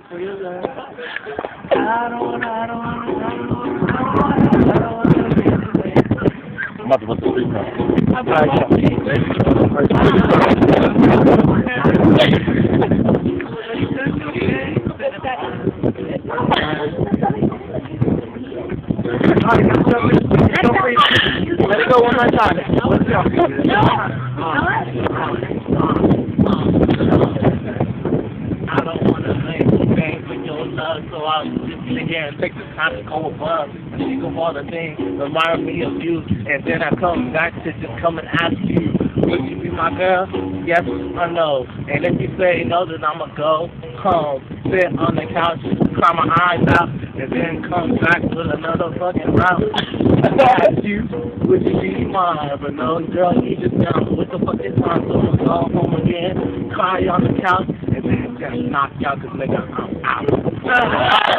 for your love. I don't wanna, I don't wanna, I don't wanna, I don't wanna get away. I'm about to put the street now. Let's go one more time. Let's go. I don't want to play games with your love, so I'll just sit here and take the time to go above and think of all the things that remind me of you, and then I come back to just come and ask you, would you be my girl? Yes or no? And if you say no, then I'ma go home, sit on the couch, cry my eyes out, and then come back with another fucking round. I asked you, would you be mine? But no, girl, you just down with the fucking time, so I'ma go home again, cry on the couch, and then just knock you out, cause nigga, I'm out.